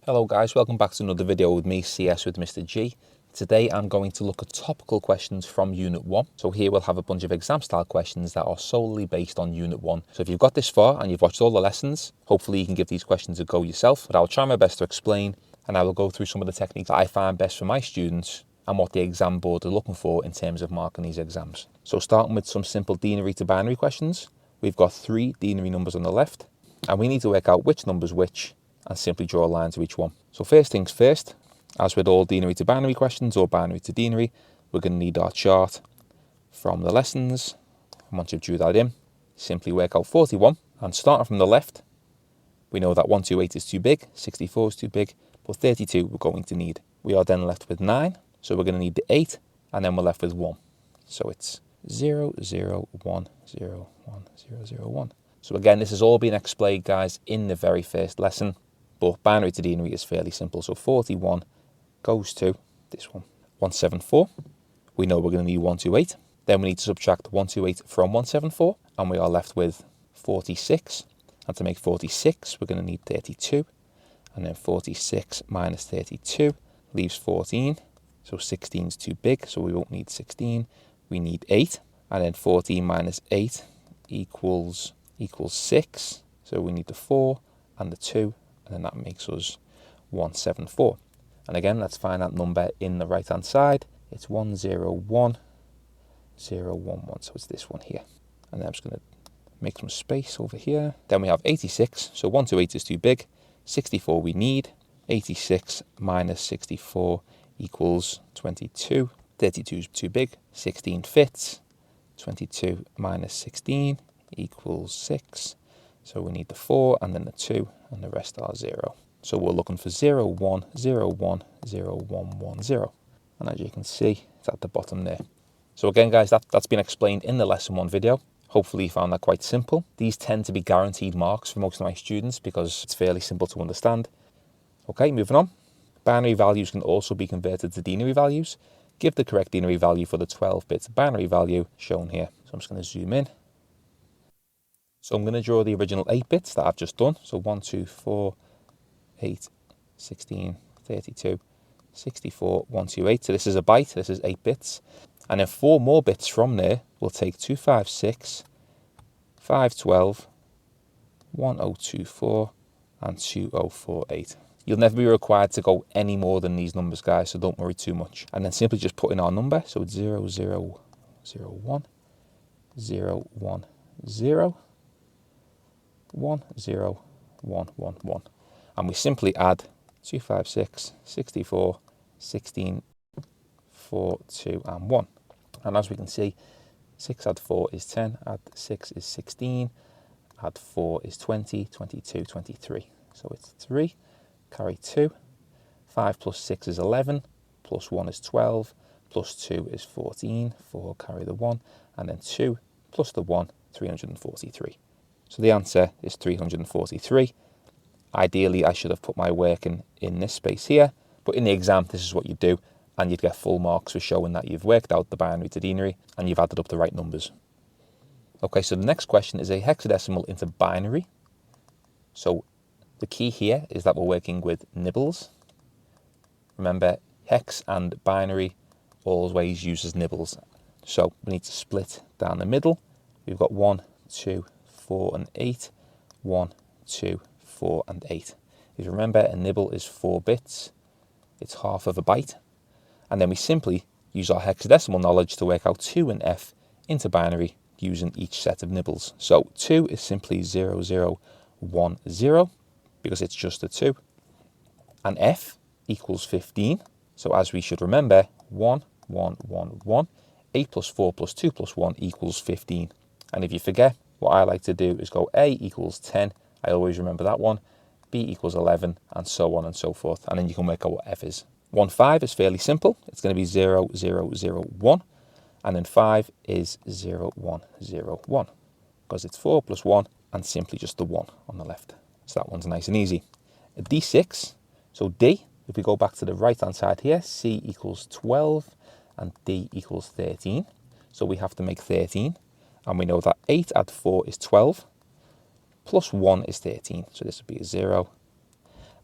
Hello guys, welcome back to another video with me, CS with Mr. G. Today I'm going to look at topical questions from Unit 1. So here we'll have a bunch of exam style questions that are solely based on Unit 1. So if you've got this far and you've watched all the lessons, hopefully you can give these questions a go yourself. But I'll try my best to explain, and I will go through some of the techniques that I find best for my students and what the exam board are looking for in terms of marking these exams. So starting with some simple denary to binary questions, we've got 3 denary numbers on the left, and we need to work out which number's which and simply draw a line to each one. So first things first, as with all denary to binary questions or binary to denary, we're going to need our chart from the lessons. And once you've drew that in, simply work out 41. And starting from the left, we know that 128 is too big, 64 is too big, but 32 we're going to need. We are then left with 9, so we're going to need the 8, and then we're left with 1. So it's 0, 0, 1, 0, 1, 0, 0, 1. So again, this has all been explained, guys, in the very first lesson. But binary to denary is fairly simple. So 41 goes to this one, 174. We know we're going to need 128. Then we need to subtract 128 from 174, and we are left with 46. And to make 46, we're going to need 32. And then 46 minus 32 leaves 14. So 16 is too big, so we won't need 16. We need 8. And then 14 minus 8 equals 6. So we need the 4 and the 2. And then that makes us 174. And again, let's find that number in the right hand side. It's 101, 011. So it's this one here. And then I'm just going to make some space over here. Then we have 86. So 128 is too big. 64 we need. 86 minus 64 equals 22. 32 is too big. 16 fits. 22 minus 16 equals 6. So we need the 4 and then the 2, and the rest are 0. So we're looking for 0, 1, 0, 1, 0, 1, 1, 0. And as you can see, it's at the bottom there. So again, guys, that's been explained in the lesson 1 video. Hopefully you found that quite simple. These tend to be guaranteed marks for most of my students because it's fairly simple to understand. Okay, moving on. Binary values can also be converted to denary values. Give the correct denary value for the 12-bit binary value shown here. So I'm just going to zoom in. So I'm going to draw the original 8 bits that I've just done. So 1, 2, 4, 8, 16, 32, 64, 128. So this is a byte, this is 8 bits. And then 4 more bits from there will take 256, 512, 1024, and 2048. You'll never be required to go any more than these numbers, guys, so don't worry too much. And then simply just put in our number. So it's 0, 0, 0, 1, 0, 1, 0. 1, 0, 1, 1, 1. And we simply add 256, 64, 16, 4, 2, and 1. And as we can see, 6 add 4 is 10, add 6 is 16, add 4 is 20, 22, 23. So it's 3, carry 2, 5 plus 6 is 11, plus 1 is 12, plus 2 is 14, 4 carry the 1, and then 2 plus the 1, 343. So the answer is 343. Ideally, I should have put my work in this space here, but in the exam, this is what you do, and you'd get full marks for showing that you've worked out the binary to denary and you've added up the right numbers. Okay, so the next question is a hexadecimal into binary. So the key here is that we're working with nibbles. Remember, hex and binary always uses nibbles. So we need to split down the middle. We've got 1, 2, 4 and 8, 1, 2, 4 and 8. If you remember, a nibble is 4 bits. It's half of a byte. And then we simply use our hexadecimal knowledge to work out 2 and f into binary using each set of nibbles. So 2 is simply 0, 0, 1, 0 because it's just a 2. And f equals 15. So as we should remember, 1, 1, 1, 1. 8 plus 4 plus 2 plus 1 equals 15. And if you forget, what I like to do is go A equals 10. I always remember that one. B equals 11, and so on and so forth. And then you can work out what f is. 1, 5 is fairly simple. It's going to be 0, 0, 0, 1. And then 5 is 0, 1, 0, 1. Because it's 4 plus 1, and simply just the 1 on the left. So that one's nice and easy. A D6. So D, if we go back to the right-hand side here, C equals 12, and D equals 13. So we have to make 13. And we know that 8 add 4 is 12, plus 1 is 13. So this would be a 0.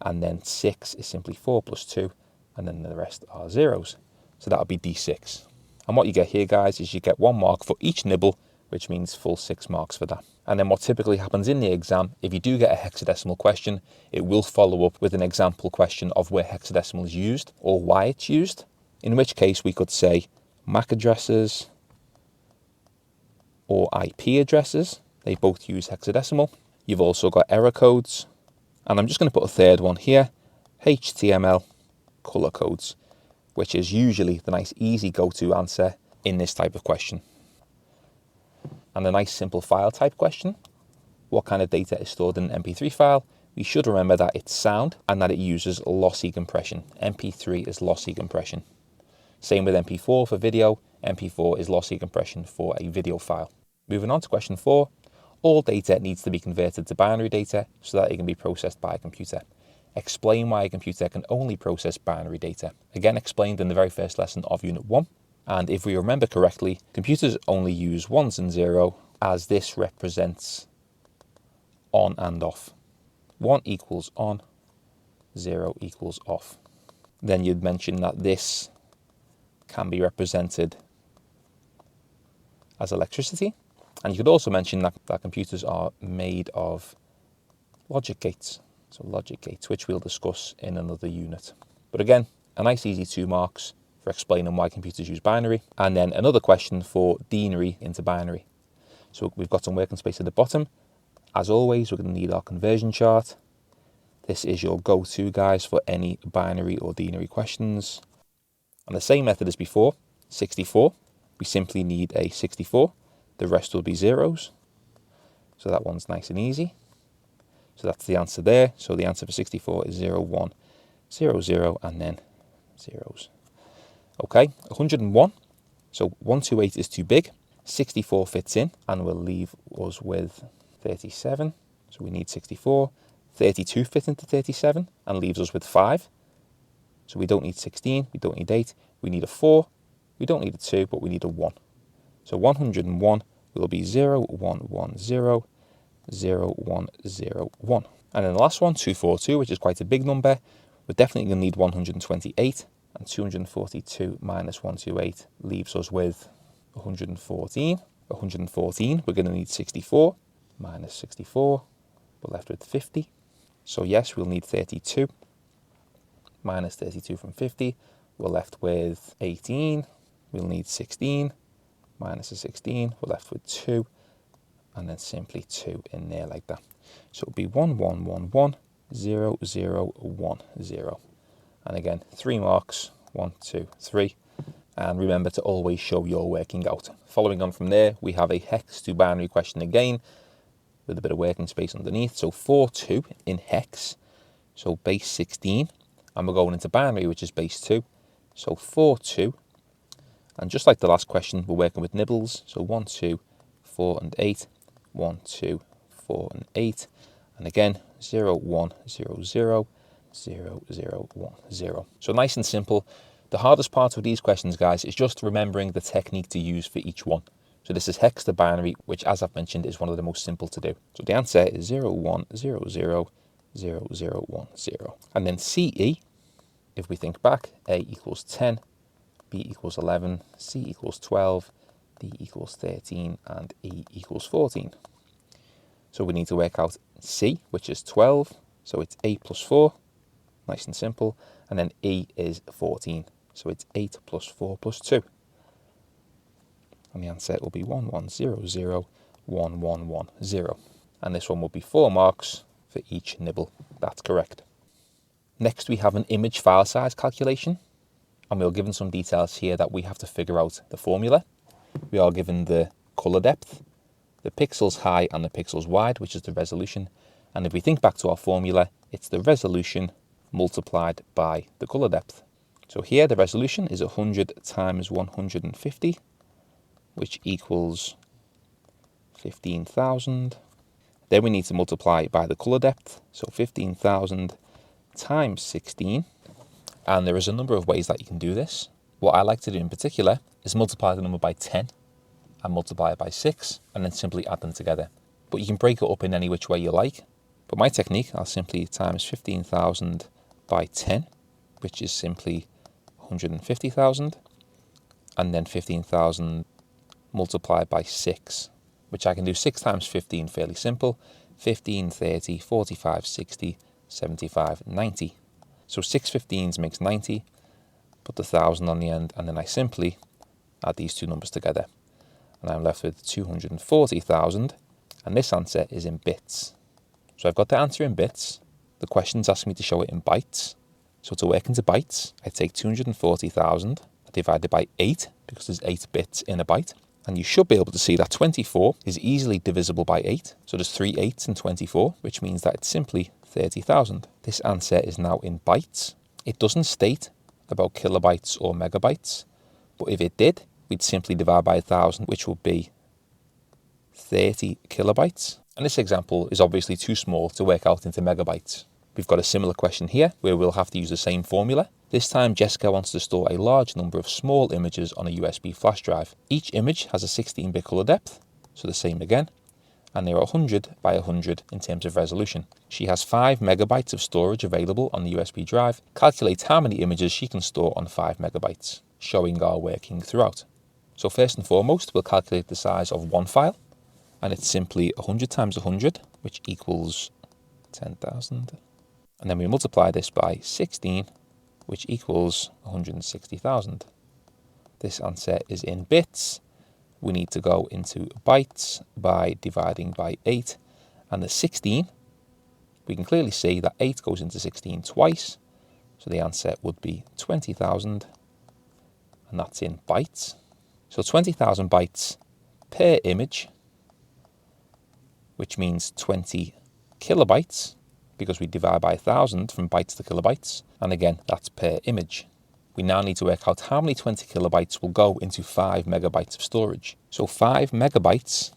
and then 6 is simply 4 plus 2, and then the rest are zeros. So that would be D6. And what you get here, guys, is you get 1 mark for each nibble, which means full 6 marks for that. And then what typically happens in the exam, if you do get a hexadecimal question, it will follow up with an example question of where hexadecimal is used or why it's used, in which case we could say MAC addresses or IP addresses. They both use hexadecimal. You've also got error codes, and I'm just going to put a third one here, HTML color codes, which is usually the nice easy go-to answer in this type of question. And a nice simple file type question. What kind of data is stored in an MP3 file? We should remember that it's sound and that it uses lossy compression. MP3 is lossy compression. Same with MP4 for video. MP4 is lossy compression for a video file. Moving on to question 4. All data needs to be converted to binary data so that it can be processed by a computer. Explain why a computer can only process binary data. Again, explained in the very first lesson of Unit 1. And if we remember correctly, computers only use 1s and 0, as this represents on and off. 1 equals on, 0 equals off. Then you'd mention that this can be represented as electricity. And you could also mention that computers are made of logic gates. So logic gates, which we'll discuss in another unit. But again, a nice easy 2 marks for explaining why computers use binary. And then another question for denary into binary. So we've got some working space at the bottom. As always, we're going to need our conversion chart. This is your go-to, guys, for any binary or denary questions. And the same method as before, 64. We simply need a 64. The rest will be zeros. So that one's nice and easy. So that's the answer there. So the answer for 64 is 0, 1, 0, 0, and then zeros. Okay, 101. So 128 is too big. 64 fits in and will leave us with 37. So we need 64. 32 fits into 37 and leaves us with 5. So we don't need 16, we don't need 8. We need a 4. We don't need a 2, but we need a 1. So 101 will be 0, 1, 1, 0, 0, 1, 0, 1. And then the last one, 242, which is quite a big number. We're definitely going to need 128. And 242 minus 128 leaves us with 114. 114, we're going to need 64. Minus 64, we're left with 50. So yes, we'll need 32. Minus 32 from 50, we're left with 18. We'll need 16. Minus a 16, we're left with 2. And then simply 2 in there like that. So it'll be 1, 1, 1, 1, 0, 0, 1, 0. And again, 3 marks, 1, 2, 3. And remember to always show your working out. Following on from there, we have a hex to binary question again, with a bit of working space underneath. So 4, 2 in hex, so base 16. And we're going into binary, which is base 2. So 4, 2. And just like the last question, we're working with nibbles. So 1, 2, 4, and 8. 1, 2, 4, and 8. And again, 0, 1, 0, 0, 0, 0, 1, 0. So nice and simple. The hardest part of these questions, guys, is just remembering the technique to use for each one. So this is hex to binary, which, as I've mentioned, is one of the most simple to do. So the answer is 0, 1, 0, 0, 0, 0, 1, 0. And then CE, if we think back, A equals 10, B equals 11, C equals 12, D equals 13, and E equals 14. So we need to work out C, which is 12. So it's 8 plus 4, nice and simple. And then E is 14. So it's 8 plus 4 plus 2. And the answer will be 1, 1, 0, 0, 1, 1, 1, 0. And this one will be 4 marks for each nibble. That's correct. Next, we have an image file size calculation. And we are given some details here that we have to figure out the formula. We are given the color depth, the pixels high and the pixels wide, which is the resolution. And if we think back to our formula, it's the resolution multiplied by the color depth. So here the resolution is 100 times 150, which equals 15,000. Then we need to multiply by the color depth. So 15,000 times 16. And there is a number of ways that you can do this. What I like to do in particular is multiply the number by 10 and multiply it by 6 and then simply add them together. But you can break it up in any which way you like. But my technique, I'll simply times 15,000 by 10, which is simply 150,000, and then 15,000 multiplied by 6, which I can do 6 times 15, fairly simple. 15, 30, 45, 60, 75, 90. So 6 15s makes 90, put the 1,000 on the end, and then I simply add these two numbers together. And I'm left with 240,000, and this answer is in bits. So I've got the answer in bits. The question's asking me to show it in bytes. So to work into bytes, I take 240,000, I divide it by 8, because there's 8 bits in a byte. And you should be able to see that 24 is easily divisible by 8. So there's 3 8s in 24, which means that it's simply 30,000. This answer is now in bytes. It doesn't state about kilobytes or megabytes, but if it did, we'd simply divide by 1,000, which would be 30 kilobytes. And this example is obviously too small to work out into megabytes. We've got a similar question here where we'll have to use the same formula. This time Jessica wants to store a large number of small images on a USB flash drive. Each image has a 16-bit color depth, so the same again, and they are 100 by 100 in terms of resolution. She has 5 megabytes of storage available on the USB drive. Calculate how many images she can store on 5 megabytes, showing our working throughout. So first and foremost, we'll calculate the size of one file, and it's simply 100 times 100, which equals 10,000. And then we multiply this by 16, which equals 160,000. This answer is in bits. We need to go into bytes by dividing by 8. And the 16, we can clearly see that 8 goes into 16 twice. So the answer would be 20,000. And that's in bytes. So 20,000 bytes per image, which means 20 kilobytes, because we divide by 1,000 from bytes to kilobytes. And again, that's per image. We now need to work out how many 20 kilobytes will go into 5 megabytes of storage. So 5 megabytes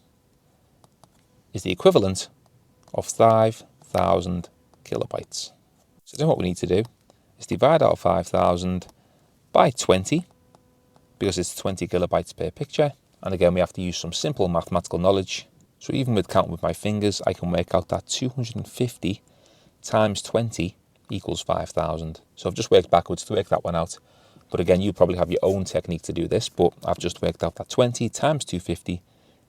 is the equivalent of 5,000 kilobytes. So then what we need to do is divide our 5,000 by 20, because it's 20 kilobytes per picture. And again, we have to use some simple mathematical knowledge. So even with counting with my fingers, I can work out that 250 times 20 equals 5,000. So I've just worked backwards to work that one out. But again, you probably have your own technique to do this, but I've just worked out that 20 times 250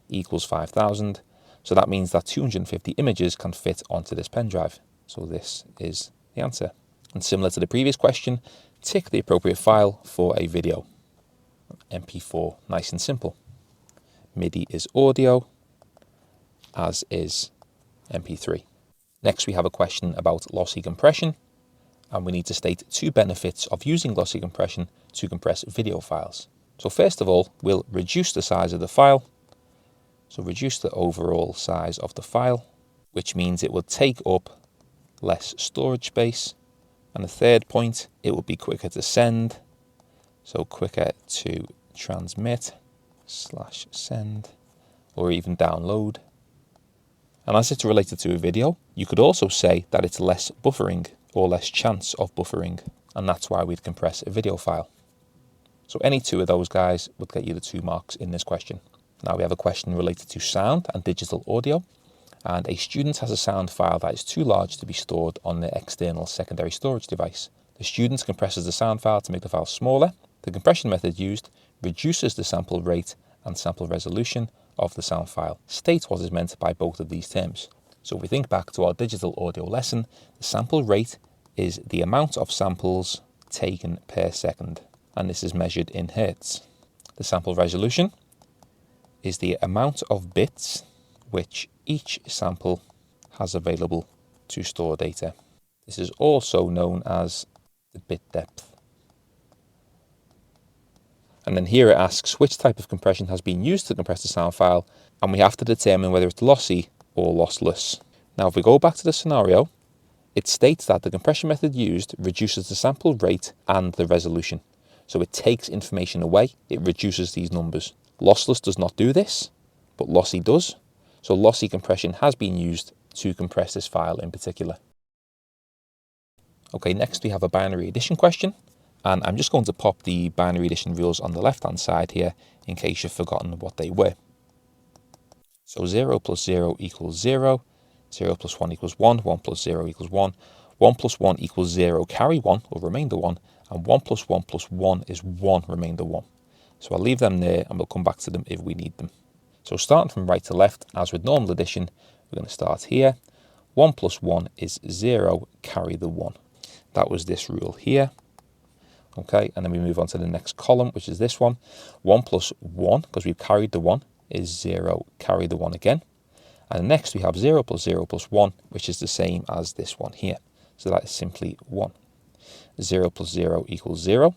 equals 5,000. So that means that 250 images can fit onto this pen drive. So this is the answer. And similar to the previous question, tick the appropriate file for a video. MP4, nice and simple. MIDI is audio, as is MP3. Next, we have a question about lossy compression, and we need to state 2 benefits of using lossy compression to compress video files. So first of all, we'll reduce the size of the file. So reduce the overall size of the file, which means it will take up less storage space. And the third point, it will be quicker to send, so quicker to transmit / send, or even download. And as it's related to a video, you could also say that it's less buffering or less chance of buffering, and that's why we'd compress a video file. So any 2 of those guys would get you the 2 marks in this question. Now we have a question related to sound and digital audio, and a student has a sound file that is too large to be stored on the external secondary storage device. The student compresses the sound file to make the file smaller. The compression method used reduces the sample rate and sample resolution of the sound file. State what is meant by both of these terms. So if we think back to our digital audio lesson, the sample rate is the amount of samples taken per second, and this is measured in hertz. The sample resolution is the amount of bits which each sample has available to store data. This is also known as the bit depth. And then here it asks which type of compression has been used to compress the sound file, and we have to determine whether it's lossy or lossless. Now if we go back to the scenario, it states that the compression method used reduces the sample rate and the resolution. So it takes information away, it reduces these numbers. Lossless does not do this, but lossy does. So lossy compression has been used to compress this file in particular. Okay, next we have a binary addition question. And I'm just going to pop the binary addition rules on the left-hand side here in case you've forgotten what they were. So 0 plus 0 equals 0, 0 plus 1 equals 1, 1 plus 0 equals 1, 1 plus 1 equals 0, carry 1, or remainder 1, and 1 plus 1 plus 1 is 1, remainder 1. So I'll leave them there and we'll come back to them if we need them. So starting from right to left, as with normal addition, we're going to start here. 1 plus 1 is 0, carry the 1. That was this rule here. Okay, and then we move on to the next column, which is this one. 1 plus 1, because we've carried the 1, is 0, carry the 1 again. And next we have 0 plus 0 plus 1, which is the same as this one here. So that is simply 1. 0 plus 0 equals 0.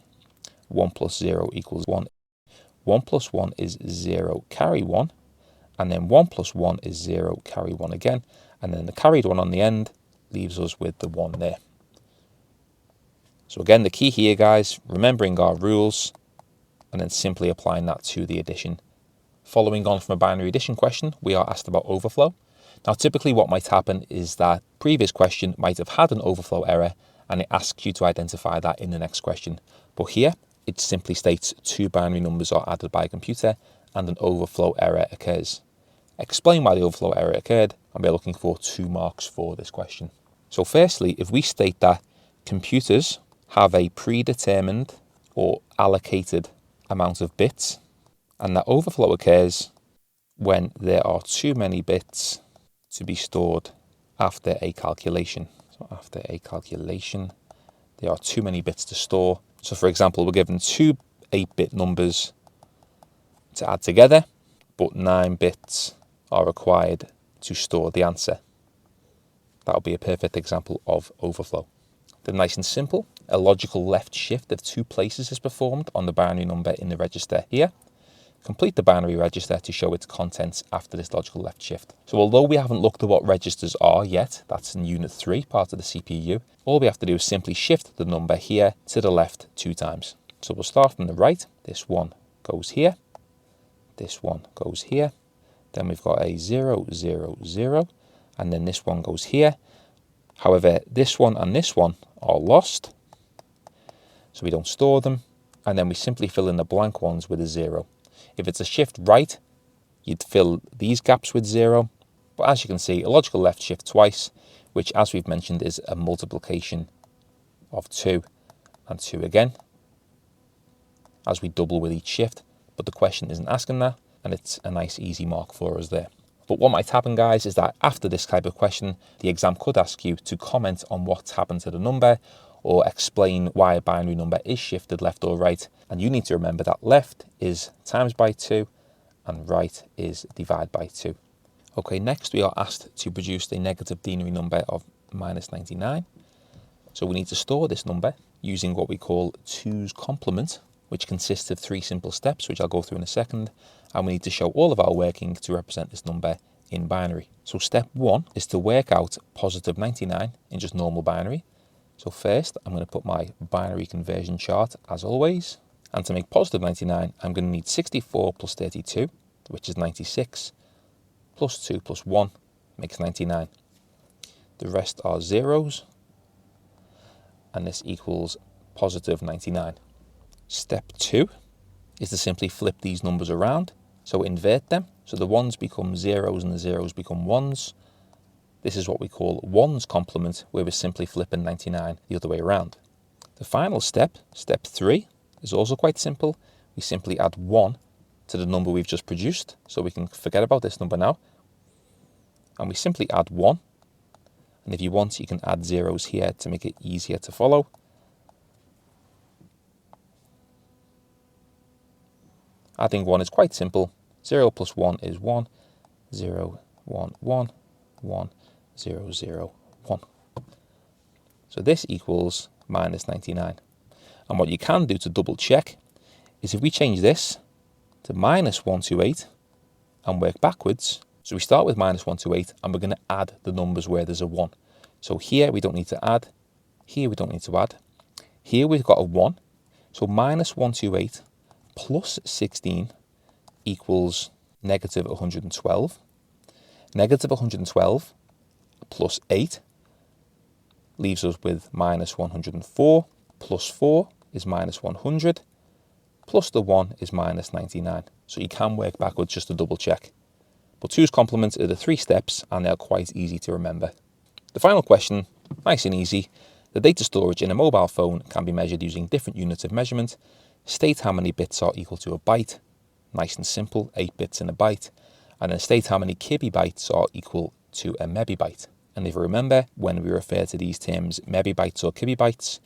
1 plus 0 equals 1. 1 plus 1 is 0, carry 1. And then 1 plus 1 is 0, carry 1 again. And then the carried 1 on the end leaves us with the 1 there. So again, the key here, guys, remembering our rules and then simply applying that to the addition. Following on from a binary addition question, we are asked about overflow. Now, typically what might happen is that previous question might have had an overflow error and it asks you to identify that in the next question. But here, it simply states 2 binary numbers are added by a computer and an overflow error occurs. Explain why the overflow error occurred, and we're looking for 2 marks for this question. So firstly, if we state that computers have a predetermined or allocated amount of bits, and that overflow occurs when there are too many bits to be stored after a calculation. So after a calculation, there are too many bits to store. So for example, we're given 2 8-bit numbers to add together, but 9 bits are required to store the answer. That'll be a perfect example of overflow. Then nice and simple, a logical left shift of 2 places is performed on the binary number in the register here. Complete the binary register to show its contents after this logical left shift. So although we haven't looked at what registers are yet, that's in Unit 3, part of the CPU, all we have to do is simply shift the number here to the left 2 times. So we'll start from the right. This one goes here. This one goes here. Then we've got a 0, 0, 0. And then this one goes here. However, this one and this one are lost, so we don't store them, and then we simply fill in the blank ones with a 0. If it's a shift right, you'd fill these gaps with 0, but as you can see, a logical left shift twice, which as we've mentioned is a multiplication of 2 and 2 again, as we double with each shift, but the question isn't asking that, and it's a nice easy mark for us there. But what might happen, guys, is that after this type of question, the exam could ask you to comment on what's happened to the number or explain why a binary number is shifted left or right. And you need to remember that left is times by 2 and right is divide by 2. Okay, next we are asked to produce a negative denary number of minus 99. So we need to store this number using what we call 2's complement, which consists of 3 simple steps, which I'll go through in a second. And we need to show all of our working to represent this number in binary. So step 1 is to work out positive 99 in just normal binary. So first, I'm going to put my binary conversion chart as always. And to make positive 99, I'm going to need 64 plus 32, which is 96, plus 2 plus 1 makes 99. The rest are zeros, and this equals positive 99. Step 2 is to simply flip these numbers around. So invert them. So the 1s become zeros and the zeros become 1s. This is what we call 1's complement, where we're simply flipping 99 the other way around. The final step, step 3, is also quite simple. We simply add 1 to the number we've just produced. So we can forget about this number now. And we simply add 1. And if you want, you can add zeros here to make it easier to follow. Adding 1 is quite simple. 0 plus 1 is 1, 0, 1, 1, 1, 0, 0, 1. So this equals minus 99. And what you can do to double check is if we change this to minus 128 and work backwards. So we start with minus 128 and we're going to add the numbers where there's a 1. So here we don't need to add. Here we don't need to add. Here we've got a 1. So minus 128 plus 16 equals negative 112. Negative 112 plus 8 leaves us with minus 104. Plus 4 is minus 100. Plus the 1 is minus 99. So you can work backwards just to double check. But 2's complement are the 3 steps and they're quite easy to remember. The final question, nice and easy. The data storage in a mobile phone can be measured using different units of measurement. State how many bits are equal to a byte. Nice and simple, 8 bits in a byte. And then state how many kibibytes are equal to a mebibyte. And if you remember, when we refer to these terms mebibytes or kibibytes,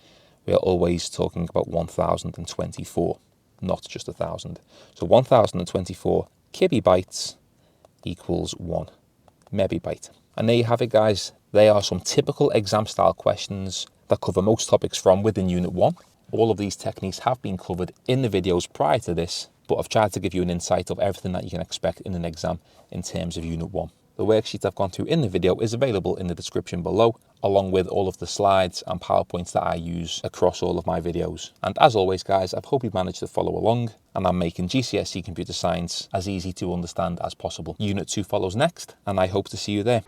we are always talking about 1024, not just 1000. So 1024 kibibytes equals 1 mebibyte. And there you have it, guys. They are some typical exam style questions that cover most topics from within Unit 1. All of these techniques have been covered in the videos prior to this, but I've tried to give you an insight of everything that you can expect in an exam in terms of Unit 1. The worksheet I've gone through in the video is available in the description below, along with all of the slides and PowerPoints that I use across all of my videos. And as always, guys, I hope you've managed to follow along, and I'm making GCSE computer science as easy to understand as possible. Unit 2 follows next, and I hope to see you there.